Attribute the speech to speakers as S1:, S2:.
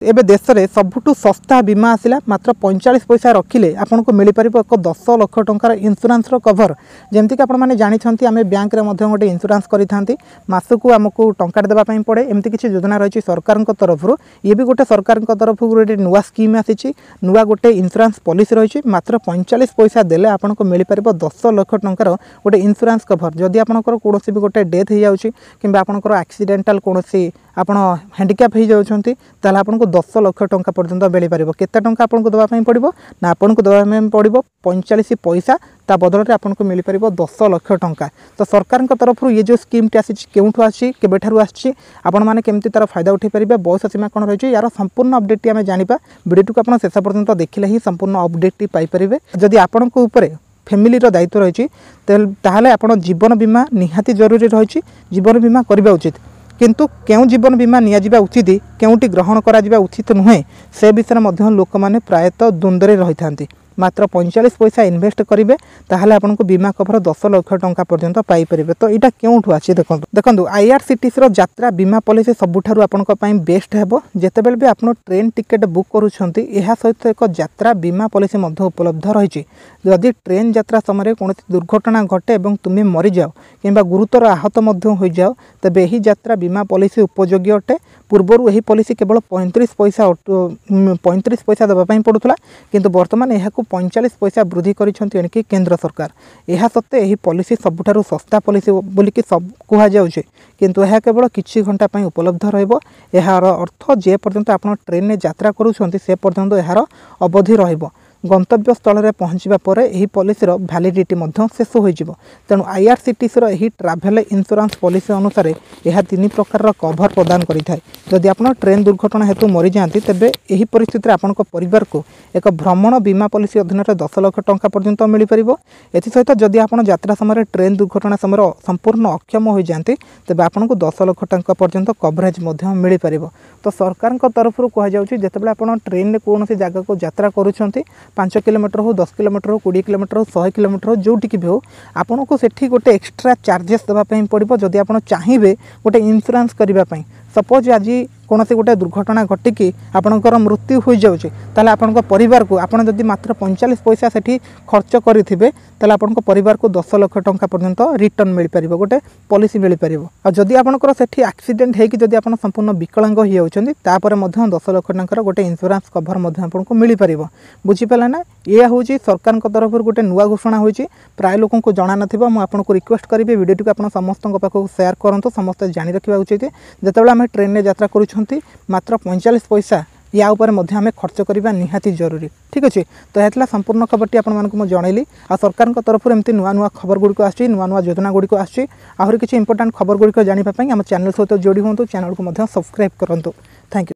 S1: एबे देश में सबुठु सस्ता बीमा आसला मात्र 45 पैसा रखिले आपको मिल पार एक 10 लाख टंकार इंश्योरेंस कवर जमती कि आपने जानते आम बैंक में गोटे इंश्योरेंस करें मासक आमको टंका देवाई पड़े एमती किसी योजना रही सरकार तरफ ये भी गोटे सरकार तरफ गोटे नुआ स्कीम आसी नुआ गोटे इंश्योरेंस पॉलिसी रही मात्र 45 पैसा देले आपको मिल पार 10 लाख टंकार गोटे इंश्योरेंस कवर जदि आपंकर कौन भी गोटे डेथ हो जाऊँगी कि आपंकर एक्सीडेंटाल कौन आपण हैंडिकैप हो जाती आपको 10 लाख टंका पर्यंत मिल पार केते टंका आपको देवाई पड़ो ना आपको देवाई पड़ो 45 पैसा ता बदल में आपको मिल पार 10 लाख टंका। तो सरकार तरफ ये जो स्कीम टी आसी केउठू आसी केबेठारु आसी आपण माने केमती तार फायदा उठे पारिबे बयस सीमा कौन रही यार संपूर्ण अपडेट टी आम जानिबा वीडियो को आप शेष पर्यंत देखिले ही संपूर्ण अपडेट टी पाई परिबे। जदि आपण को ऊपर फैमिली रो दायित्व रही ताहले आपण जीवन बीमा निहाती जरूरी रही जीवन बीमा करबा उचित किंतु केउ जीवन बीमा निया उचित केउटी ग्रहण करा उचित नुहे से विषय में लोक मैंने प्रायतः द्वंद्व रही था मात्र 45 पैसा इन्वेस्ट करेंगे ताहले आपको बीमा कवर 10 लाख टंका पर्यंत पाइपर। तो यहाँ क्योंठू आसी देखो आईआरसीटीसी यात्रा बीमा पॉलिसी सबुठारु आपंपाई बेस्ट है जितेबाला भी आप ट्रेन टिकेट बुक करुँच यह सहित एक यात्रा बीमा पॉलिसी उपलब्ध रही जदि ट्रेन यात्रा समय कौन दुर्घटना घटे और तुम्हें मरी जाओ कि गुरुतर आहत हो जाओ तेज यही यात्रा बीमा पॉलिसी उपयोगी अटे। पूर्वर यही पॉलिसी केवल 35 पैसा देवाई पड़ूला किंतु बर्तमान यह 45 पैसा वृद्धि करिसेंती केंद्र सरकार। यह सत्ते यही पॉलिसी सबुठारु सस्ता पॉलिसी बोलिकी सब कहुचे किंतु यह केवल किछि घंटा पई उपलब्ध रहिबो। यार अर्थ जे पर्यंत आप ट्रेन में यात्रा करूछंती से पर्यंत यार अवधि रहिबो गंतव्य स्थल में पहुँचा पर यह पॉलिसी वैलिडिटी शेष हो तेणु आईआरसीटीसी यही ट्रैवल इंश्योरेंस पॉलिसी अनुसार यह 3 प्रकार कवर प्रदान करें। जदि आप ट्रेन दुर्घटना हेतु मरी जाती तेज यही परिस्थिति आपन परिवार को एक भ्रमण बीमा पॉलिसी अधीन 10 लाख टंका पर्यंत मिल पार। एसत जदि आप यात्रा समय ट्रेन दुर्घटना समय संपूर्ण अक्षम हो जाती तेज आपको 10 लाख टंका पर्यंत कवरेज मिल पार। तो सरकार तरफ कहुच्छे जितेबाला आप ट्रेन में कौन जगह को यात्रा करुँच 5 किलोमीटर हो 10 किलोमीटर हो 20 किलोमीटर हो 100 किलोमीटर हो जोटिक भी हो आपन को सेठी गोटे एक्स्ट्रा चार्जेस देवाई पड़ो जदि आप चाहिए गोटे इंश्योरेंस करने। सपोज आज कौन गोटे दुर्घटना घटिकी आपणकर मृत्यु हो जाऊँचे ताले आपन परिवार को आपन जदि मात्र 45 पैसा सेठी खर्च करेंगे ताले आपन परिवार को 10 लाख टंका पर्यंत रिटर्न मिल पार गोटे पॉलिसी मिल पार। और जदि आपनकर सेठी एक्सीडेंट होगी जदि आप संपूर्ण विकलांग हो जाउछंती तापर 10 लाख टंकार गोटे इंश्योरेंस कवर आपको मिल पार। बुझीपाला ना यह हूँ सरकार तरफ गोटे नुआ घोषणा होती प्राय लोक को जना ना मुझे रिक्वेस्ट करी वीडियो को समस्त पाखक सेयार करूँ समस्त जानी रखा उचित जितेबाला आम ट्रेन में यात्रा करुँच मात्र 45 पैसा या उपर आम खर्च करवा निहाती जरूरी। ठीक अच्छे तो यह संपूर्ण खबरटी आपको जनइली आ सरकार तरफ एमती नुआ नुआ खबर गुड़िक आसी नुआ नुआ योजना गुड़िक आसी आहरी किसी इंपोर्टेंट खबर गुड़िक जानापी आम चैनल सहित जोड़ी हूँ चैनल को सब्सक्राइब करूँ। Thank you.